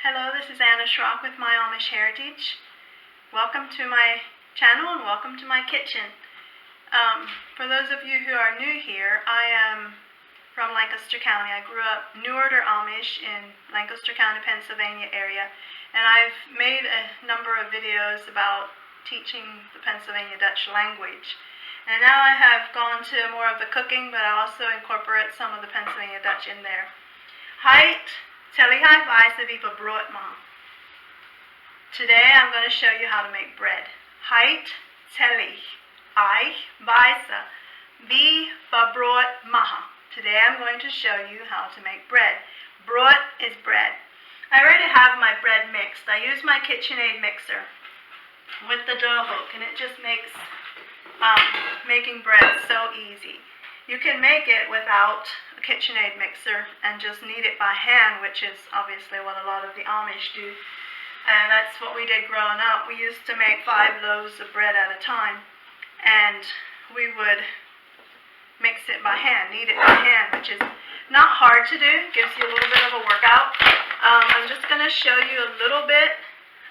Hello, this is Amish with my Amish heritage. Welcome to my channel and welcome to my kitchen. For those of you who are new here, I am from Lancaster County. I grew up New Order Amish in Lancaster County, Pennsylvania area, and I've made a number of videos about teaching the Pennsylvania Dutch language. And now I have gone to more of the cooking, but I also incorporate some of the Pennsylvania Dutch in there. Today I'm going to show you how to make bread. Today I'm going to show you how to make bread. Brood is bread. I already have my bread mixed. I use my KitchenAid mixer with the dough hook, and it just makes making bread so easy. You can make it without a KitchenAid mixer and just knead it by hand, which is obviously what a lot of the Amish do. And that's what we did growing up. We used to make 5 loaves of bread at a time, and we would mix it by hand, knead it by hand, which is not hard to do. It gives you a little bit of a workout. I'm just going to show you a little bit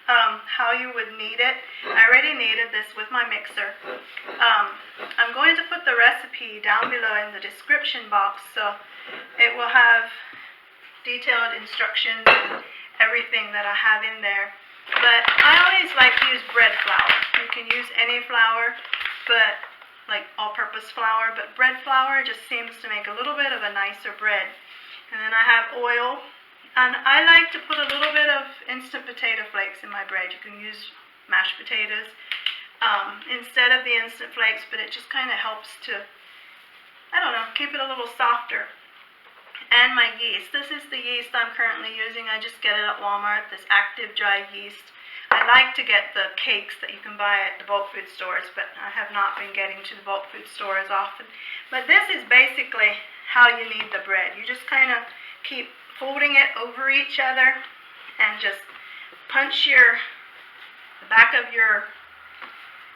how you would knead it. I already kneaded this with my mixer. I'm going to put the recipe down below in the description box, so it will have detailed instructions and everything that I have in there. But I always like to use bread flour. You can use any flour, but like all-purpose flour, but bread flour just seems to make a little bit of a nicer bread. And then I have oil. And I like to put a little bit of instant potato flakes in my bread. You can use mashed potatoes instead of the instant flakes, but it just kind of helps to, I don't know, keep it a little softer. And my yeast. This is the yeast I'm currently using. I just get it at Walmart, this active dry yeast. I like to get the cakes that you can buy at the bulk food stores, but I have not been getting to the bulk food store as often. But this is basically how you knead the bread. You just kind of keep folding it over each other and just punch the back of your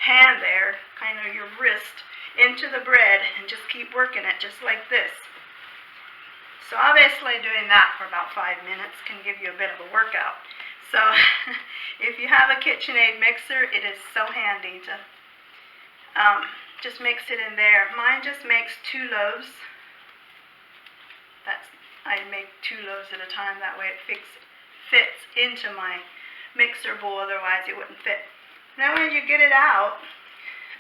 hand there, kind of your wrist, into the bread and just keep working it just like this. So obviously doing that for about 5 minutes can give you a bit of a workout. So if you have a KitchenAid mixer, it is so handy to just mix it in there. Mine just makes 2 loaves. I make 2 loaves at a time, that way it fits into my mixer bowl, otherwise it wouldn't fit. Then when you get it out,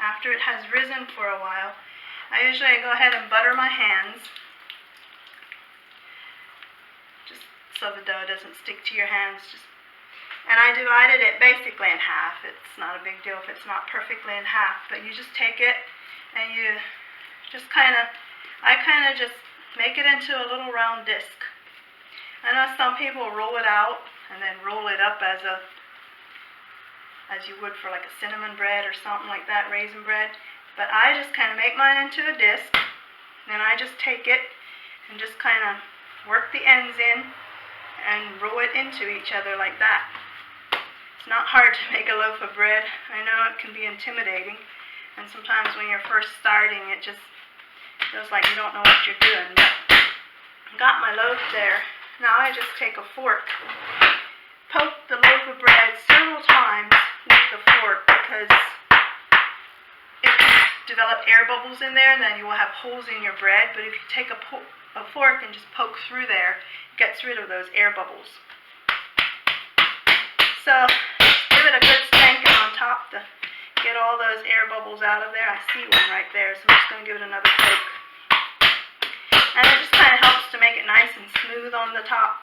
after it has risen for a while, I usually go ahead and butter my hands, just so the dough doesn't stick to your hands. And I divided it basically in half. It's not a big deal if it's not perfectly in half, but you just take it and you just I kind of just make it into a little round disc. I know some people roll it out and then roll it up as you would for like a cinnamon bread or something like that, raisin bread. But I just kind of make mine into a disc. Then I just take it and just kind of work the ends in and roll it into each other like that. It's not hard to make a loaf of bread. I know it can be intimidating, and sometimes when you're first starting it just feels like you don't know what you're doing. But I got my loaf there. Now I just take a fork, poke the loaf of bread several times with the fork, because it can develop air bubbles in there and then you will have holes in your bread. But if you take a fork and just poke through there, it gets rid of those air bubbles. So just give it a good spanking on top to get all those air bubbles out of there. I see one right there, so I'm just going to give it another poke. And it just kind of helps to make it nice and smooth on the top.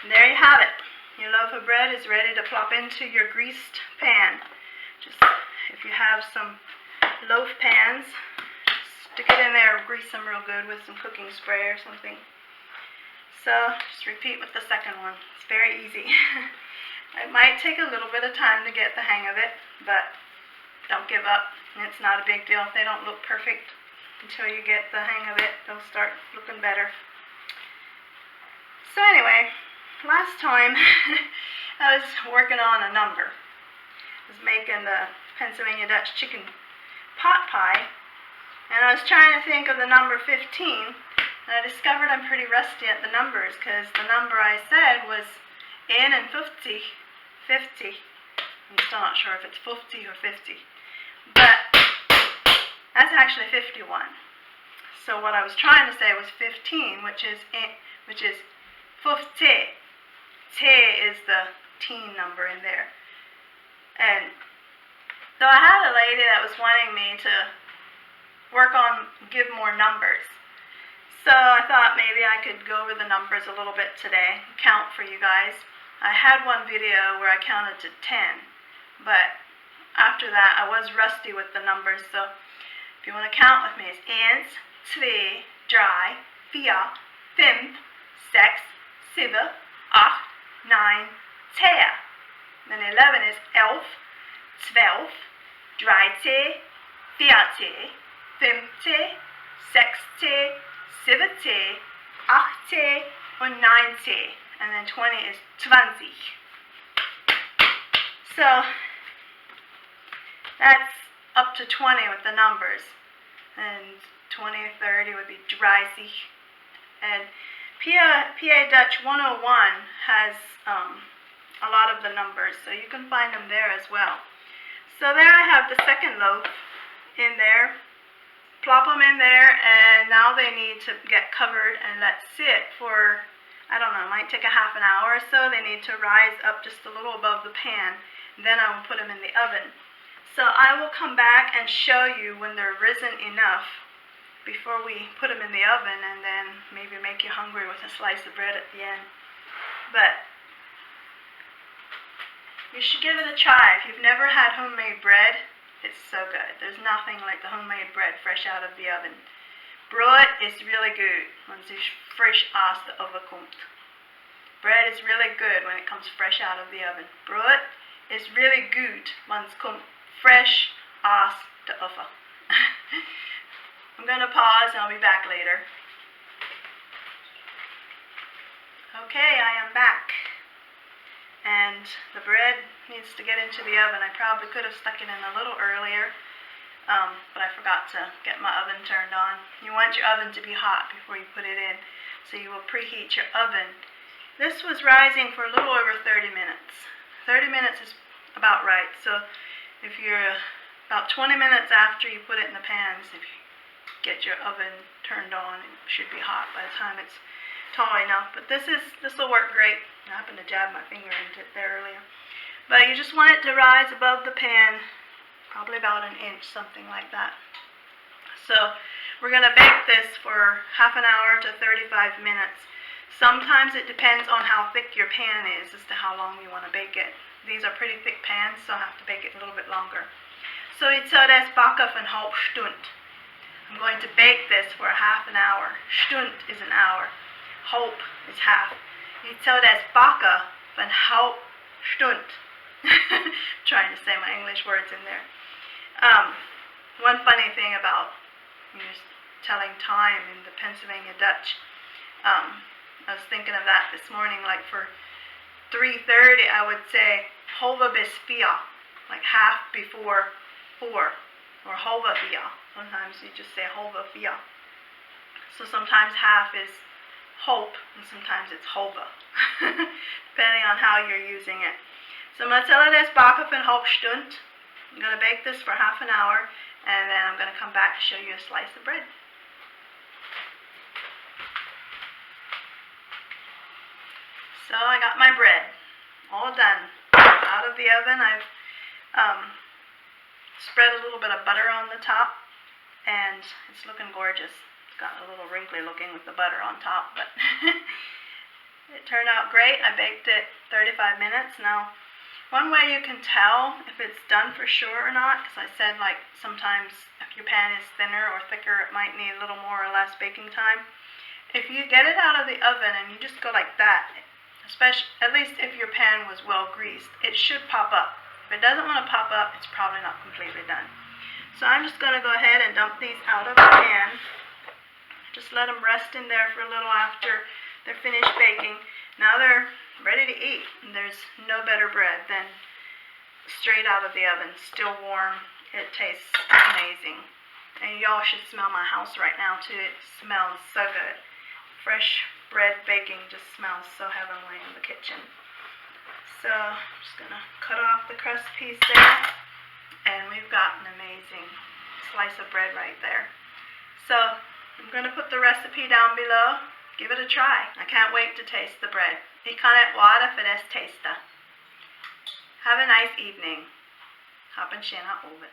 And there you have it. Your loaf of bread is ready to plop into your greased pan. Just if you have some loaf pans, stick it in there, grease them real good with some cooking spray or something. So just repeat with the second one. It's very easy. It might take a little bit of time to get the hang of it, but don't give up. And it's not a big deal if they don't look perfect. Until you get the hang of it, they'll start looking better. So anyway, last time I was working on a number. I was making the Pennsylvania Dutch chicken pot pie, and I was trying to think of the number 15, and I discovered I'm pretty rusty at the numbers, because the number I said was in and 50. I'm still not sure if it's 50 or 50. But that's actually 51. So what I was trying to say was 15, which is 50. Te is the teen number in there. And so I had a lady that was wanting me to give more numbers. So I thought maybe I could go over the numbers a little bit today, count for you guys. I had one video where I counted to 10, but after that I was rusty with the numbers, so if you want to count with me, it's 1, 2, 3, 4, 5, 6, 7, 8, 9, 10. Then 11 is 11, 12, 13, 14, 15, 16, 17, 18, and 19. And then 20 is 20. So that's up to 20 with the numbers. And 20 or 30 would be 30. And PA Dutch 101 has a lot of the numbers, so you can find them there as well. So there I have the second loaf in there. Plop them in there, and now they need to get covered and let sit for, I don't know, it might take a half an hour or so. They need to rise up just a little above the pan. Then I will put them in the oven. So I will come back and show you when they're risen enough before we put them in the oven, and then maybe make you hungry with a slice of bread at the end. But you should give it a try. If you've never had homemade bread, it's so good. There's nothing like the homemade bread fresh out of the oven. Brood is really good when it's fresh aus de oven komt. Bread is really good when it comes fresh out of the oven. Brood is really good when it comes fresh aus de oven. I'm going to pause and I'll be back later. Okay, I am back. And the bread needs to get into the oven. I probably could have stuck it in a little earlier, but I forgot to get my oven turned on. You want your oven to be hot before you put it in, so you will preheat your oven. This was rising for a little over 30 minutes. 30 minutes is about right. So if you're about 20 minutes after you put it in the pans, if you get your oven turned on, it should be hot by the time it's tall enough. But this will work great. I happened to jab my finger into it there earlier. But you just want it to rise above the pan, probably about 1 inch, something like that. So we're going to bake this for half an hour to 35 minutes. Sometimes it depends on how thick your pan is as to how long you want to bake it. These are pretty thick pans, so I have to bake it a little bit longer. So ik zou this bakken van half stund. I'm going to bake this for half an hour. Stund is an hour. Half is half. Ik zou this bakken van half stund. Trying to say my English words in there. One funny thing about telling time in the Pennsylvania Dutch, I was thinking of that this morning, like for 3:30 I would say halve bis 4, like half before 4, or halve 4. Sometimes you just say halve 4. So sometimes half is hope, and sometimes it's halve, depending on how you're using it. So I'm going to tell this bakken van half stund. I'm going to bake this for half an hour, and then I'm going to come back to show you a slice of bread. So I got my bread all done. Out of the oven, I've spread a little bit of butter on the top, and it's looking gorgeous. It's got a little wrinkly looking with the butter on top, but it turned out great. I baked it 35 minutes. Now, one way you can tell if it's done for sure or not, because I said like sometimes if your pan is thinner or thicker, it might need a little more or less baking time. If you get it out of the oven and you just go like that, especially at least if your pan was well greased, it should pop up. If it doesn't want to pop up, it's probably not completely done. So I'm just going to go ahead and dump these out of the pan. Just let them rest in there for a little after they're finished baking. Now they're ready to eat. And there's no better bread than straight out of the oven, still warm. It tastes amazing. And y'all should smell my house right now too. It smells so good. Fresh bread baking just smells so heavenly in the kitchen. So I'm just going to cut off the crust piece there, and we've got an amazing slice of bread right there. So I'm going to put the recipe down below. Give it a try. I can't wait to taste the bread. Vi kan ett vara för dess testa. Have a nice evening. Hoppas tjäna over.